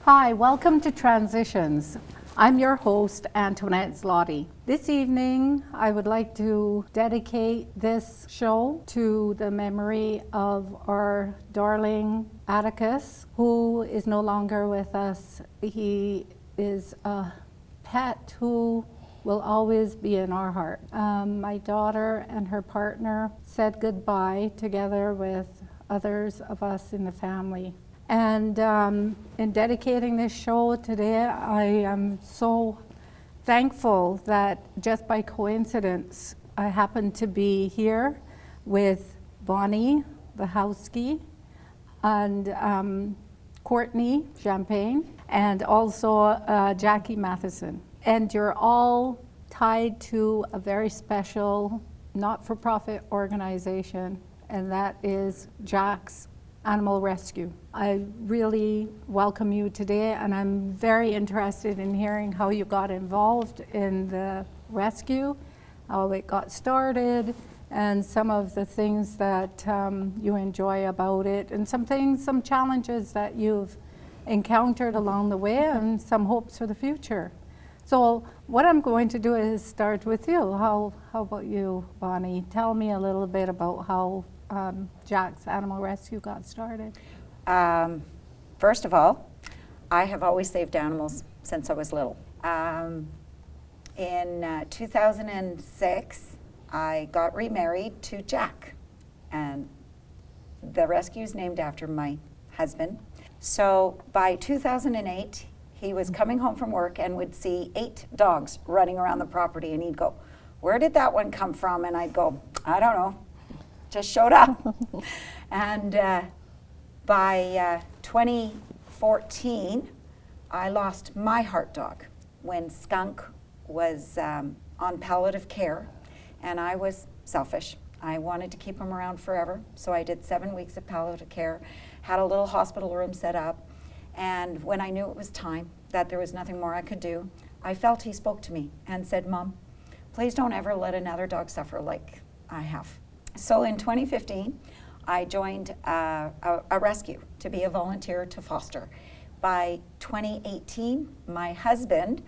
Hi, welcome to Transitions. I'm your host, Antoinette Zloty. This evening, I would like to dedicate this show to the memory of our darling Atticus, who is no longer with us. He is a pet who will always be in our heart. My daughter and her partner said goodbye together with others of us in the family. And in dedicating this show today, I am so thankful that just by coincidence, I happen to be here with Bonnie, the housekeeper, and Courtney Champagne, and also Jackie Matheson. And you're all tied to a very special not-for-profit organization, and that is Jack's Animal Rescue. I really welcome you today, and I'm very interested in hearing how you got involved in the rescue, how it got started, and some of the things that you enjoy about it, and some challenges that you've encountered along the way, and some hopes for the future. So what I'm going to do is start with you. How about you, Bonnie? Tell me a little bit about how Jack's Animal Rescue got started. First of all, I have always saved animals since I was little. In 2006, I got remarried to Jack, and the rescue is named after my husband. So by 2008, he was coming home from work and would see 8 dogs running around the property, and he'd go, "Where did that one come from?" And I'd go, "I don't know. Just showed up." And by 2014, I lost my heart dog when Skunk was on palliative care, and I was selfish. I wanted to keep him around forever, so I did 7 weeks of palliative care, had a little hospital room set up, and when I knew it was time, that there was nothing more I could do, I felt he spoke to me and said, "Mom, please don't ever let another dog suffer like I have." So in 2015, I joined a rescue to be a volunteer to foster. By 2018, my husband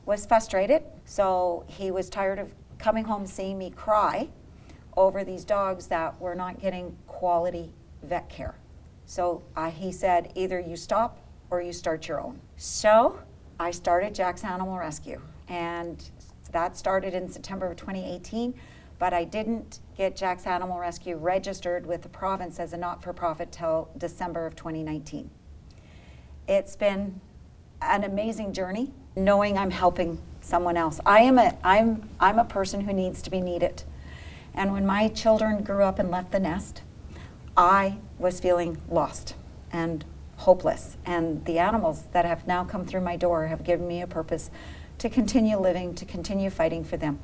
was frustrated, so he was tired of coming home seeing me cry over these dogs that were not getting quality vet care. So he said, either you stop or you start your own. So I started Jack's Animal Rescue, and that started in September of 2018. But I didn't get Jack's Animal Rescue registered with the province as a not-for-profit till December of 2019. It's been an amazing journey, knowing I'm helping someone else. I'm a person who needs to be needed. And when my children grew up and left the nest, I was feeling lost and hopeless. And the animals that have now come through my door have given me a purpose to continue living, to continue fighting for them.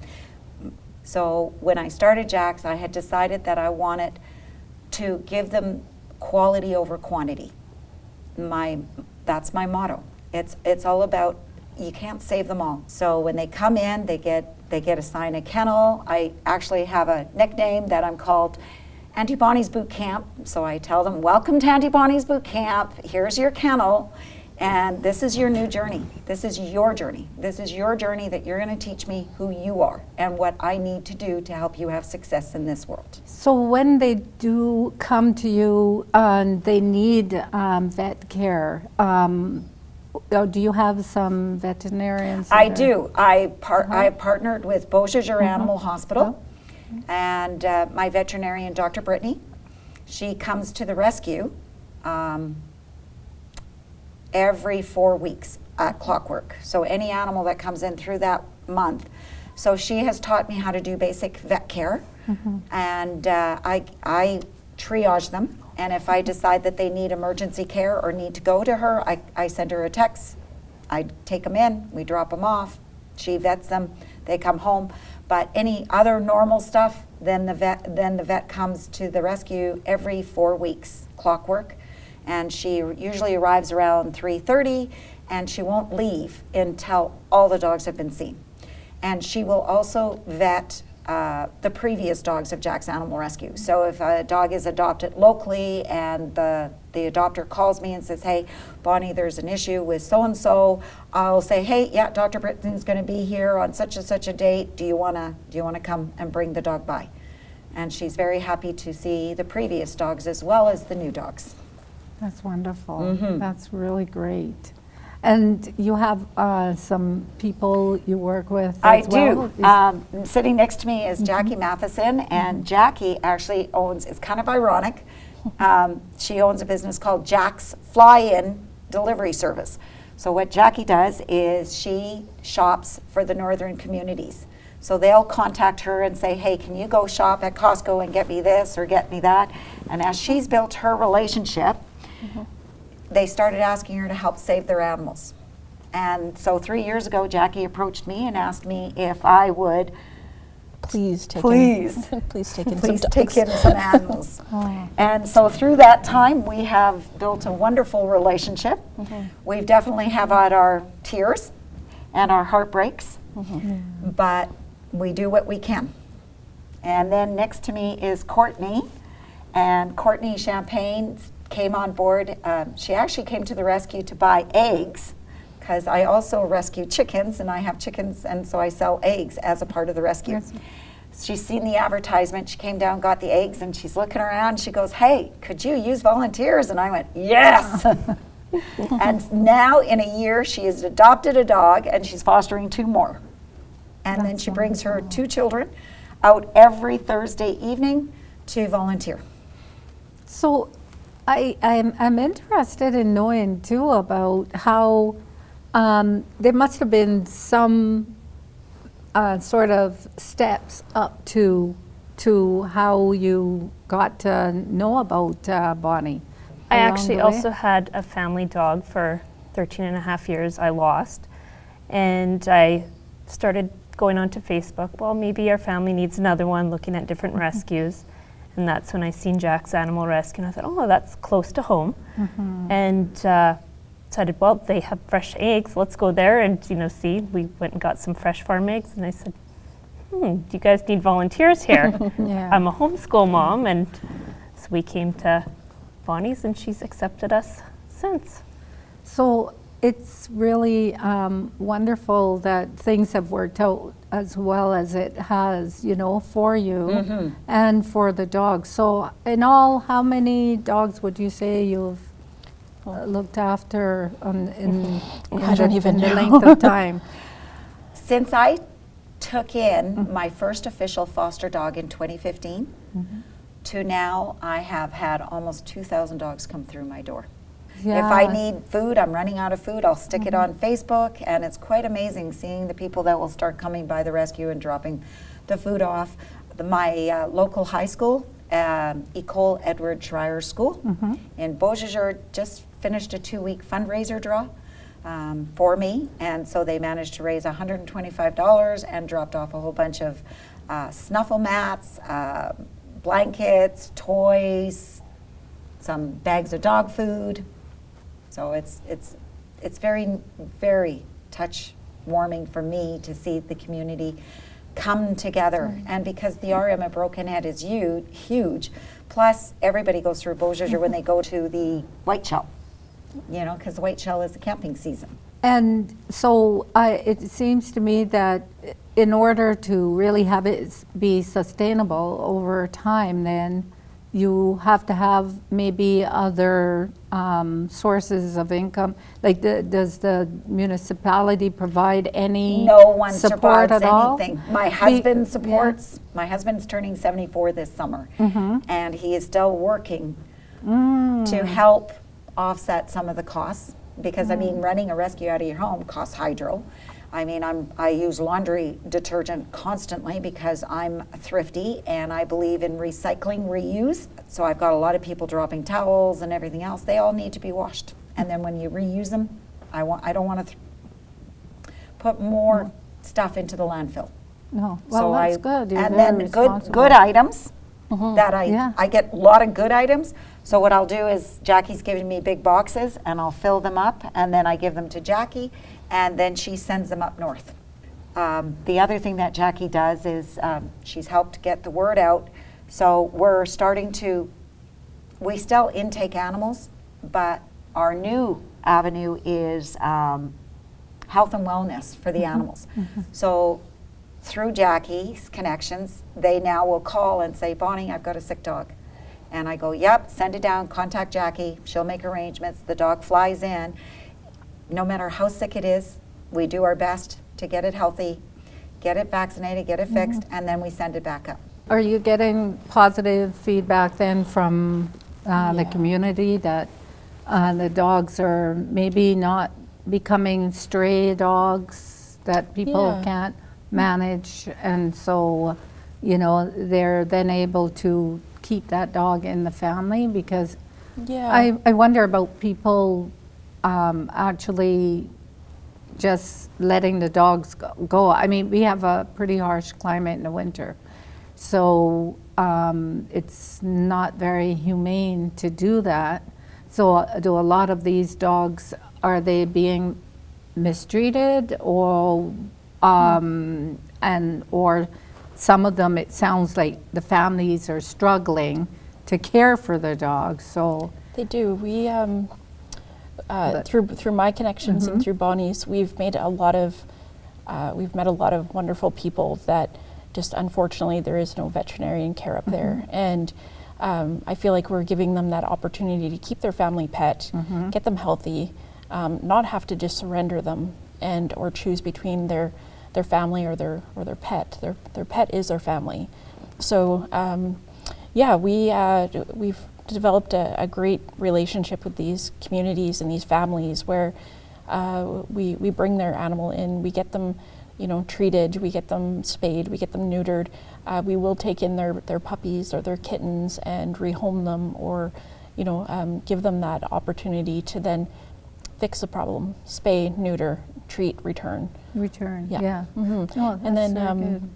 So when I started Jack's, I had decided that I wanted to give them quality over quantity. That's my motto. It's all about, you can't save them all. So when they come in, they get assigned a kennel. I actually have a nickname that I'm called Auntie Bonnie's Boot Camp. So I tell them, "Welcome to Auntie Bonnie's Boot Camp. Here's your kennel. And this is your new journey. This is your journey. This is your journey that you're going to teach me who you are and what I need to do to help you have success in this world." So when they do come to you and they need vet care, do you have some veterinarians? I do. I partnered with Beausejour Animal Hospital, and my veterinarian, Dr. Brittany, she comes to the rescue every 4 weeks at clockwork. So any animal that comes in through that month. So she has taught me how to do basic vet care, and I triage them. And if I decide that they need emergency care or need to go to her, I send her a text. I take them in, we drop them off, she vets them, they come home. But any other normal stuff, then the vet comes to the rescue every 4 weeks, clockwork. And she usually arrives around 3:30, and she won't leave until all the dogs have been seen. And she will also vet the previous dogs of Jack's Animal Rescue. So if a dog is adopted locally and the adopter calls me and says, hey, Bonnie, there's an issue with so-and-so, I'll say, hey, yeah, Dr. Britton's going to be here on such and such a date. Do you want to come and bring the dog by? And she's very happy to see the previous dogs as well as the new dogs. That's wonderful. That's really great. And you have some people you work with I as well? do. Sitting next to me is Jackie Matheson, and Jackie actually owns, it's kind of ironic, she owns a business called Jack's Fly-In Delivery Service. So what Jackie does is she shops for the northern communities. So they'll contact her and say, hey, can you go shop at Costco and get me this or get me that? And as she's built her relationship, they started asking her to help save their animals. And so 3 years ago, Jackie approached me and asked me if I would Please take Please. in, please take in please some take dogs. in some animals. And so through that time, we have built a wonderful relationship. We've definitely have had our tears and our heartbreaks, but we do what we can. And then next to me is Courtney, and Courtney Champagne came on board. She actually came to the rescue to buy eggs, because I also rescue chickens, and I have chickens, and so I sell eggs as a part of the rescue. Yes. She's seen the advertisement, she came down, got the eggs, and she's looking around, she goes, hey, could you use volunteers? And I went, yes! And now in a year, she has adopted a dog, and she's fostering 2 more. And then That's she brings her 2 children out every Thursday evening to volunteer. So I'm interested in knowing too about how there must have been some sort of steps up to how you got to know about Bonnie. I along actually the way? also had a family dog for 13 and a half years. I lost, and I started going onto Facebook. Well, maybe our family needs another one, looking at different rescues. And that's when I seen Jack's Animal Rescue, and I thought, oh, that's close to home. And decided, well, they have fresh eggs. Let's go there and see. We went and got some fresh farm eggs, and I said, do you guys need volunteers here? Yeah. I'm a homeschool mom, and so we came to Bonnie's, and she's accepted us since. So it's really wonderful that things have worked out as well as it has, for you and for the dogs. So in all, how many dogs would you say you've looked after I don't even the know. length of time? Since I took in my first official foster dog in 2015, to now I have had almost 2,000 dogs come through my door. If I need food, I'm running out of food, I'll stick it on Facebook, and it's quite amazing seeing the people that will start coming by the rescue and dropping the food off. My local high school, Ecole Edward Schreier School in Beausejour, just finished a 2-week fundraiser draw for me, and so they managed to raise $125 and dropped off a whole bunch of snuffle mats, blankets, toys, some bags of dog food. So it's very, very touch-warming for me to see the community come together. And because the RM at Broken Head is huge, plus everybody goes through Beausejour when they go to the White Shell, because the White Shell is the camping season. And so it seems to me that in order to really have it be sustainable over time, then you have to have maybe other sources of income. Like, does the municipality provide any No one support supports at all? anything. My husband supports. My husband's turning 74 this summer, and he is still working to help offset some of the costs. Because running a rescue out of your home costs hydro. I use laundry detergent constantly because I'm thrifty and I believe in recycling, reuse. So I've got a lot of people dropping towels and everything else. They all need to be washed. And then when you reuse them, I don't want to put more stuff into the landfill. No, well, that's good. You're and very then responsible. good items that Yeah. I get a lot of good items. So what I'll do is Jackie's giving me big boxes and I'll fill them up and then I give them to Jackie and then she sends them up north The other thing that Jackie does is she's helped get the word out. So we're starting to, we still intake animals, but our new avenue is health and wellness for the animals. So through Jackie's connections, they now will call and say, Bonnie, I've got a sick dog. And I go, yep, send it down, contact Jackie, she'll make arrangements. The dog flies in. No matter how sick it is, we do our best to get it healthy, get it vaccinated, get it fixed, and then we send it back up. Are you getting positive feedback then from the community that the dogs are maybe not becoming stray dogs that people Yeah. can't manage, and so, you know, they're then able to keep that dog in the family? Because Yeah. I wonder about people actually just letting the dogs go. I mean, we have a pretty harsh climate in the winter, so it's not very humane to do that. So do a lot of these dogs, are they being mistreated, or or some of them, it sounds like the families are struggling to care for their dogs? So They do. We through my connections and through Bonnie's, we've met a lot of wonderful people that just unfortunately there is no veterinarian care up there, and I feel like we're giving them that opportunity to keep their family pet, get them healthy, not have to just surrender them and or choose between their family or their pet. Their pet is their family. So yeah, we've developed a great relationship with these communities and these families where we bring their animal in, we get them, you know, treated, we get them spayed, we get them neutered. We will take in their puppies or their kittens and rehome them, or, you know, give them that opportunity to then fix the problem, spay, neuter, treat, return. return, Yeah. yeah. Mhm. Oh, And that's then very good.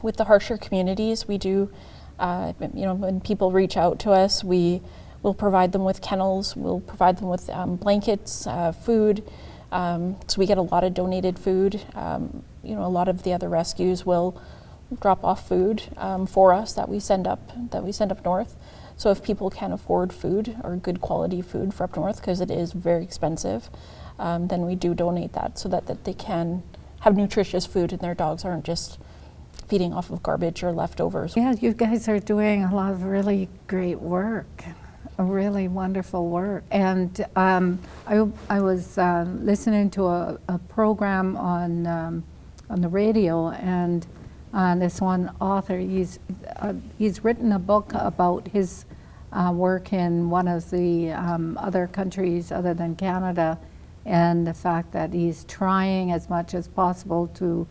with the harsher communities, we do, you know, when people reach out to us, we will provide them with kennels, we'll provide them with blankets, food. So we get a lot of donated food. You know, a lot of the other rescues will drop off food for us that we send up north. So if people can't afford food or good quality food for up north, because it is very expensive, then we do donate that so that they can have nutritious food and their dogs aren't just feeding off of garbage or leftovers. Yeah, you guys are doing a lot of really great work, a really wonderful work. And I was listening to a program on the radio, and this one author, he's written a book about his work in one of the other countries other than Canada, and the fact that he's trying as much as possible to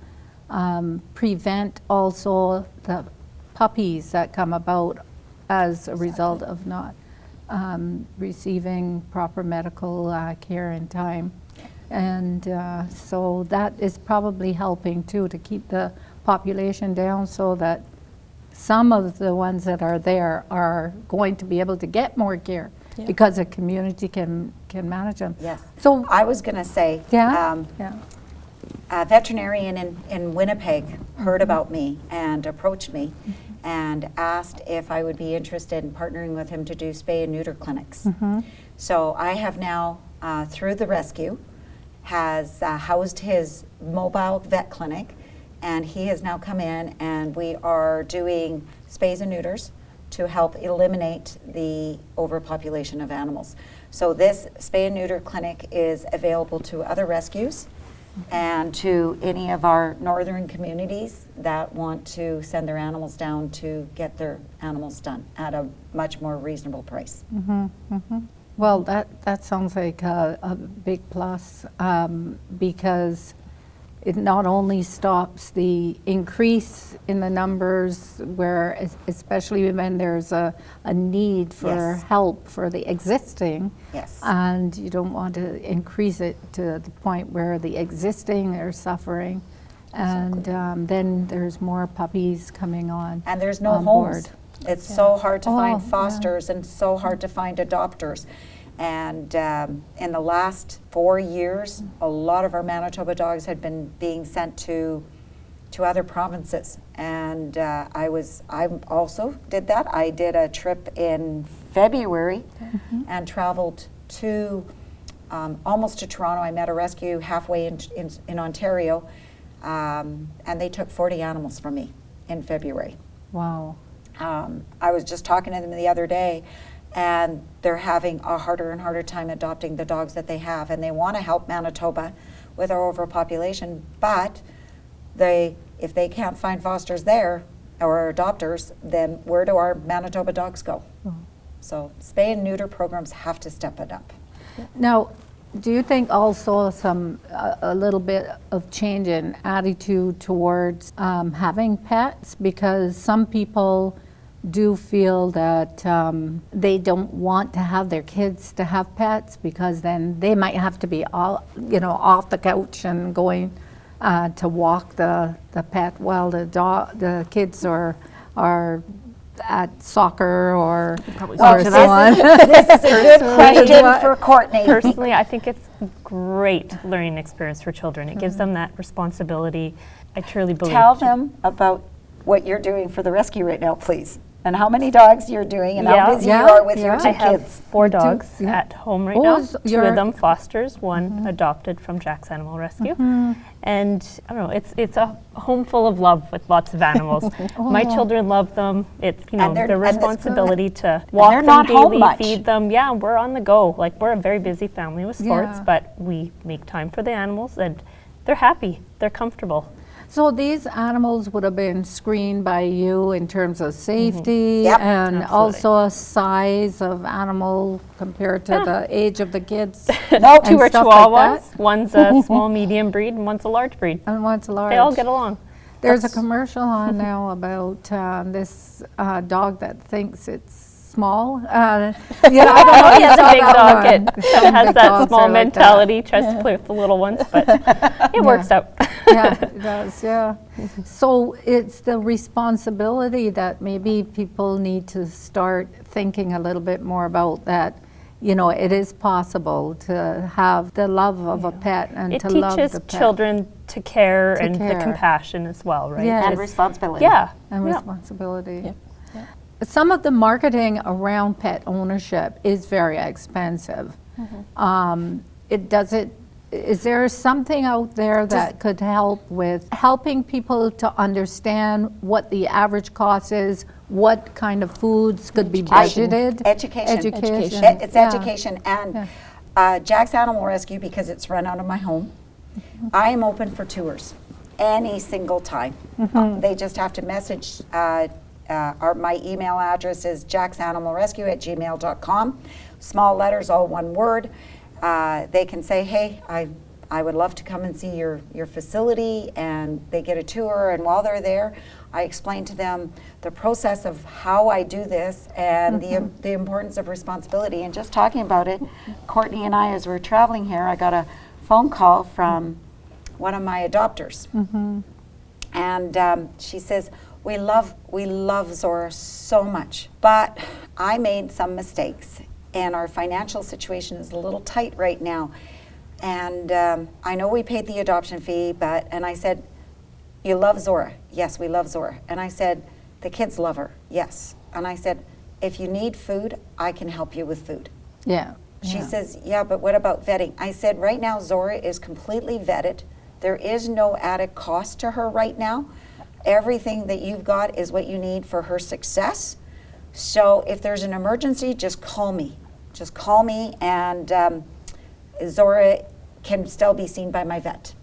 prevent also the puppies that come about as a result of not receiving proper medical care in time. And so that is probably helping too, to keep the population down, so that some of the ones that are there are going to be able to get more care, Yeah. because the community can manage them. Yes. So I was going to say, yeah, yeah. a veterinarian in Winnipeg heard about me and approached me and asked if I would be interested in partnering with him to do spay and neuter clinics. So I have now, through the rescue, has housed his mobile vet clinic, and he has now come in and we are doing spays and neuters to help eliminate the overpopulation of animals. So this spay and neuter clinic is available to other rescues and to any of our northern communities that want to send their animals down to get their animals done at a much more reasonable price. Well, that sounds like a big plus, because it not only stops the increase in the numbers, where especially when there's a need for Yes. help for the existing, Yes. and you don't want to increase it to the point where the existing are suffering, and then there's more puppies coming on. And there's no on homes. board. It's so hard to Oh, find yeah. fosters and so hard to find adopters. And in the last 4 years, a lot of our Manitoba dogs had been being sent to to other provinces. And I also did that. I did a trip in February and traveled to almost to Toronto. I met a rescue halfway in Ontario, and they took 40 animals from me in February. Wow. I was just talking to them the other day, and they're having a harder and harder time adopting the dogs that they have, and they want to help Manitoba with our overpopulation, but if they can't find fosters there or adopters, then where do our Manitoba dogs go? So spay and neuter programs have to step it up. Now, do you think also a little bit of change in attitude towards having pets? Because some people do feel that they don't want to have their kids to have pets because then they might have to be off the couch and going to walk the pet while the kids are at soccer or so on. This is a good question for Courtney. Personally, I think it's a great learning experience for children. It gives them that responsibility. I truly believe. Tell them about what you're doing for the rescue right now, please, and how many dogs you're doing, and how busy you are with your two I have kids. 4 dogs at home right now. so 2 you're- of them fosters, one adopted from Jack's Animal Rescue. And I don't know, it's a home full of love with lots of animals. My children love them. It's And they're- their and it's- responsibility to walk they're them not home daily, much. feed them. Yeah, we're on the go. Like, we're a very busy family with sports, Yeah. but we make time for the animals, and they're happy. They're comfortable. So these animals would have been screened by you in terms of safety Yep. and Absolutely. also a size of animal compared to the age of the kids. No, Two are stuff like Chihuahuas. that. One's a small, medium breed, and one's a large breed. And one's large. They all get along. There's a commercial on now about this dog that thinks it's small. I don't know if He you has saw a big that dog. one. It kind of has Big that dogs small are like that. mentality, tries to play with the little ones, but it works out. Yeah, it does, yeah. So it's the responsibility that maybe people need to start thinking a little bit more about, that, it is possible to have the love of a pet and It to love teaches the pet. children to care To and care. the compassion as well, right? Yeah. And It's- responsibility. Yeah. And yeah. responsibility. Yep. Some of the marketing around pet ownership is very expensive. Is there something out there that could help with helping people to understand what the average cost is, what kind of foods could be budgeted? Education. Education. It's Yeah. education. And Jack's Animal Rescue, because it's run out of my home, I am open for tours any single time. They just have to message. My email address is jacksanimalrescue@gmail.com. Small letters, all one word. They can say, hey, I would love to come and see your facility, and they get a tour, and while they're there, I explain to them the process of how I do this and the importance of responsibility. And just talking about it, Courtney and I, as we're traveling here, I got a phone call from one of my adopters. And she says, we love Zora so much, but I made some mistakes, and our financial situation is a little tight right now. And I know we paid the adoption fee, and I said, you love Zora? Yes, we love Zora. And I said, the kids love her? Yes. And I said, if you need food, I can help you with food. Yeah. She says, yeah, but what about vetting? I said, right now, Zora is completely vetted. There is no added cost to her right now. Everything that you've got is what you need for her success. So if there's an emergency, just call me. Just call me, and Zora can still be seen by my vet.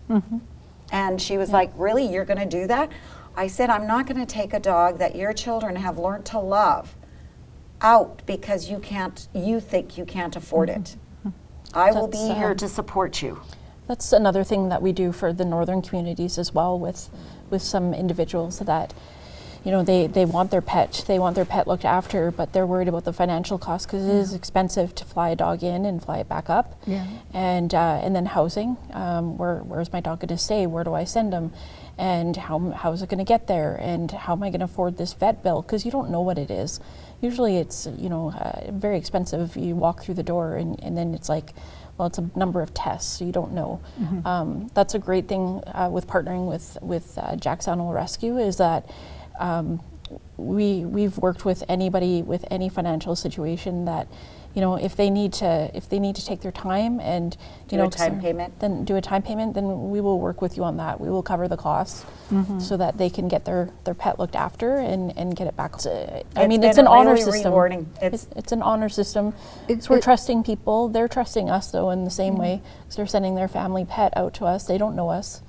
And she was like, really, you're going to do that? I said, I'm not going to take a dog that your children have learned to love out because you think you can't afford it. I will be That's, here to support you. That's another thing that we do for the northern communities as well, with some individuals that, they want their pet looked after, but they're worried about the financial cost because it is expensive to fly a dog in and fly it back up. Yeah. And then housing, where's my dog going to stay? Where do I send him? And how is it going to get there? And how am I going to afford this vet bill? Because you don't know what it is. Usually it's very expensive. You walk through the door and then it's like, well, it's a number of tests, so you don't know. That's a great thing with partnering with Jack's Animal Rescue, is that we've worked with anybody with any financial situation that, you know, if they need to take their time and Do a time payment? then do a time payment, then we will work with you on that. We will cover the costs so that they can get their pet looked after and get it back. I mean, it's been an honor really system. rewarding. It's an honor system. It's- We're it- trusting people. They're trusting us though in the same way. So they're sending their family pet out to us. They don't know us,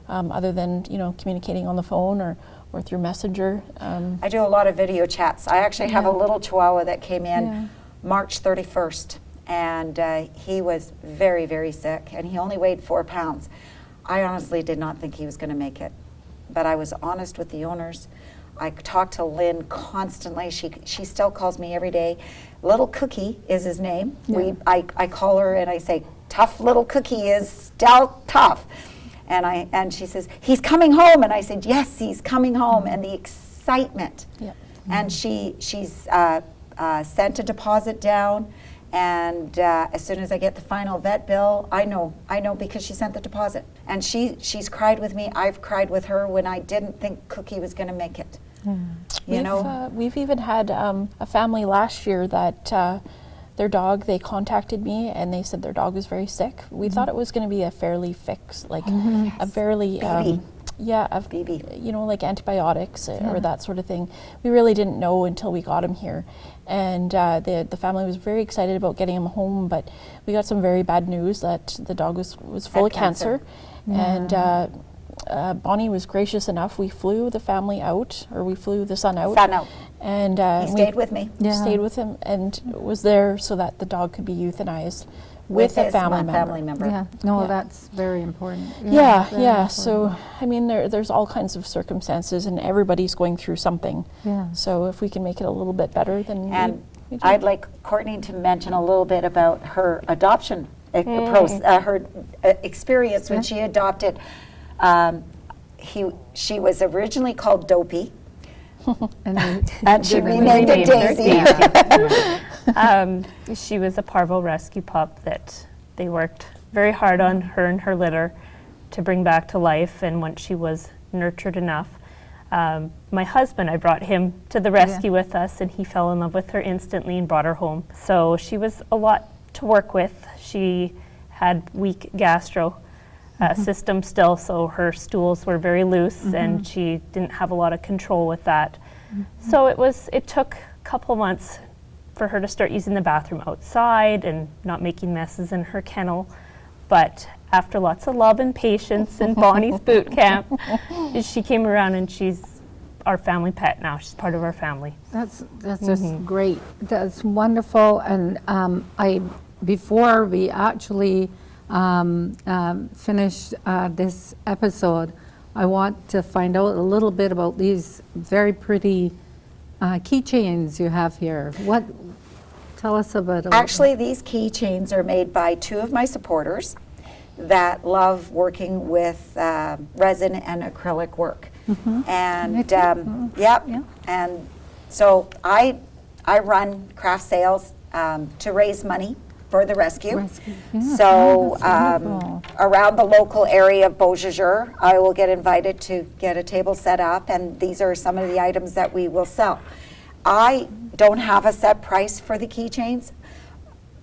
other than, you know, communicating on the phone or through Messenger. I do a lot of video chats. I actually have a little Chihuahua that came in Yeah. March 31st, and he was very, very sick, and he only weighed 4 pounds. I honestly did not think he was going to make it, but I was honest with the owners. I talked to Lynn constantly. She still calls me every day. Little Cookie is his name. Yeah. I call her and I say, "Tough little Cookie is still tough." And she says, "He's coming home." And I said, "Yes, he's coming home." And the excitement. Yep. And she's sent a deposit down, and as soon as I get the final vet bill, I know because she sent the deposit. And she's cried with me. I've cried with her when I didn't think Cookie was going to make it. We've even had a family last year that their dog, they contacted me and they said their dog was very sick. We thought it was going to be a fairly fixed, like a fairly Baby. baby, you know, like antibiotics or that sort of thing. We really didn't know until we got him here, and the family was very excited about getting him home. But we got some very bad news that the dog was full Had of cancer, Yeah. and Bonnie was gracious enough. We flew the family out, or we flew the son out. Son out. And He stayed with me. Yeah. Stayed with him and was there so that the dog could be euthanized with a his family member. family member. Yeah, no, Yeah. that's very important. Yeah, very yeah. important. So, I mean, there's all kinds of circumstances, and everybody's going through something. Yeah. So, if we can make it a little bit better, then And we do. I'd like Courtney to mention a little bit about her adoption experience when she adopted. She was originally called Dopey, And then and she Then renamed it renamed her Daisy. She was a parvo rescue pup that they worked very hard on, her and her litter, to bring back to life. And once she was nurtured enough, my husband, I brought him to the rescue with us, and he fell in love with her instantly and brought her home. So she was a lot to work with. She had weak gastro system still, so her stools were very loose, and she didn't have a lot of control with that. So it took a couple months for her to start using the bathroom outside and not making messes in her kennel. But after lots of love and patience and Bonnie's boot camp, she came around, and she's our family pet now. She's part of our family. That's just great. That's wonderful. And before we actually finish this episode, I want to find out a little bit about these very pretty keychains you have here. Tell us about it. Actually, these keychains are made by two of my supporters that love working with resin and acrylic work. And Yeah. and so I run craft sales to raise money for the rescue. So wonderful. around the local area of Beausejour, I will get invited to get a table set up, and these are some of the items that we will sell. I don't have a set price for the keychains.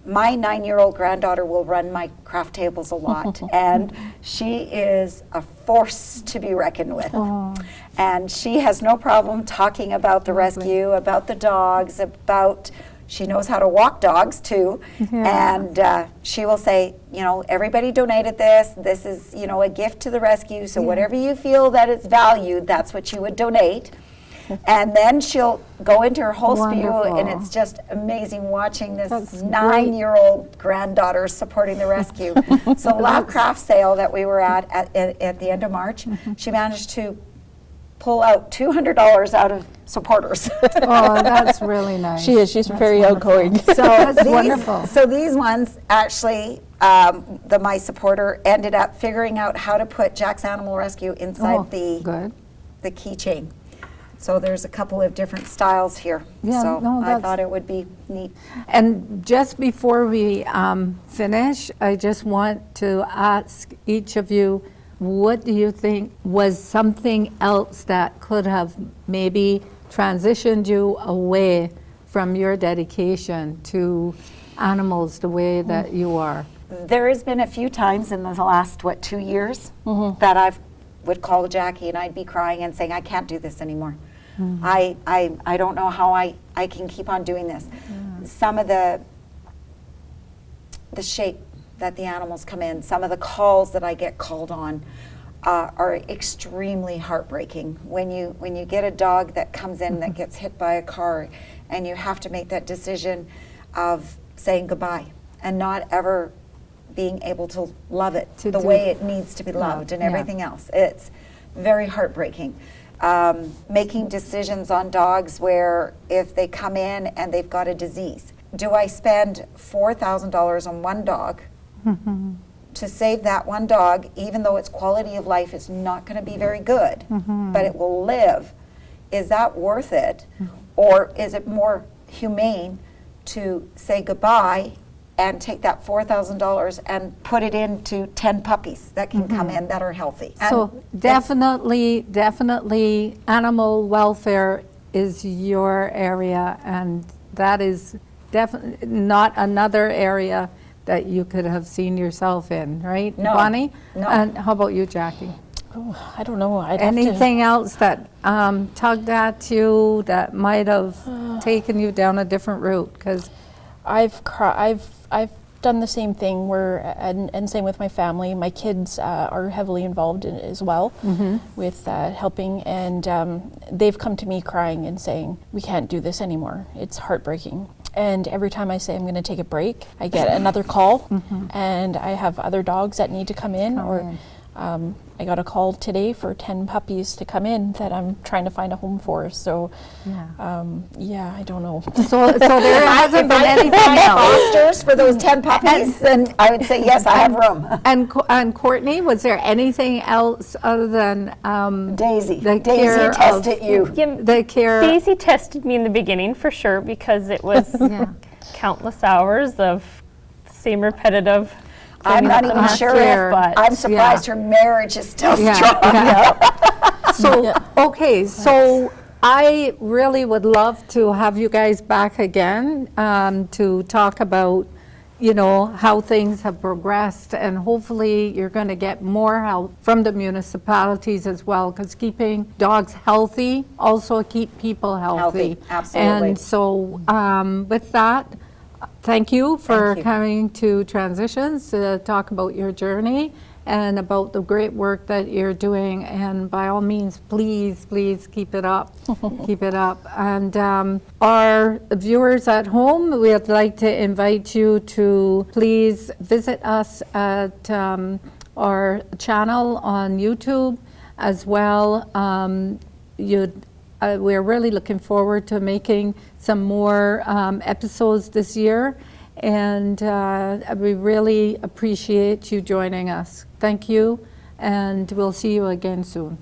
My 9-year-old granddaughter will run my craft tables a lot, and she is a force to be reckoned with. And she has no problem talking about the rescue, about the dogs, she knows how to walk dogs too. And she will say, you know, everybody donated this. This is, you know, a gift to the rescue. So whatever you feel that it's valued, that's what you would donate. And then she'll go into her whole spiel, and Wonderful. it's just amazing watching this That's great. 9-year-old granddaughter supporting the rescue. So the last craft sale that we were at the end of March, she managed to pull out $200 out of supporters. Oh, that's really nice. She's very outgoing. So That's wonderful. So these ones actually, my supporter ended up figuring out how to put Jack's Animal Rescue inside Good. the keychain. So there's a couple of different styles here. Yeah, so no, I that's- thought it would be neat. And just before we finish, I just want to ask each of you, what do you think was something else that could have maybe transitioned you away from your dedication to animals the way that you are? There has been a few times in the last, 2 years that I would call Jackie and I'd be crying and saying, I can't do this anymore. I don't know how I can keep on doing this. Some of the shape that the animals come in, some of the calls that I get called on are extremely heartbreaking. When you get a dog that comes in that gets hit by a car and you have to make that decision of saying goodbye and not ever being able to love it To the do- way it needs to be loved and yeah. everything else. It's very heartbreaking. Making decisions on dogs where if they come in and they've got a disease, do I spend $4,000 on one dog to save that one dog, even though its quality of life is not going to be very good, but it will live? Is that worth it? Or is it more humane to say goodbye and take that $4,000 and put it into 10 puppies that can come in that are healthy? So And definitely animal welfare is your area, and that is definitely not another area that you could have seen yourself in, right, No, Bonnie? no. And how about you, Jackie? Oh, I don't know. I'd have to. Anything else that tugged at you that might have taken you down a different route? Because I've done the same thing where, and same with my family. My kids are heavily involved in it as well with helping, and they've come to me crying and saying, we can't do this anymore. It's heartbreaking. And every time I say I'm going to take a break, I get another call, and I have other dogs that need to come in, I got a call today for 10 puppies to come in that I'm trying to find a home for. So, yeah, I don't know. so there hasn't been anything else. fosters for those 10 puppies, then I would say, yes, I have room. And Courtney, was there anything else other than Daisy. the Daisy care tested of- you. the care? Daisy tested me in the beginning for sure because it was Yeah. countless hours of the same repetitive. I'm cleaning not up the even mess, sure if- but I'm surprised her marriage is still strong. So, okay, so I really would love to have you guys back again to talk about, how things have progressed, and hopefully you're going to get more help from the municipalities as well, because keeping dogs healthy also keep people healthy. Absolutely. And so with that, thank you for Thank you. coming to Transitions to talk about your journey and about the great work that you're doing. And by all means, please keep it up. Keep it up. And our viewers at home, we would like to invite you to please visit us at our channel on YouTube as well. We're really looking forward to making some more episodes this year, and we really appreciate you joining us. Thank you, and we'll see you again soon.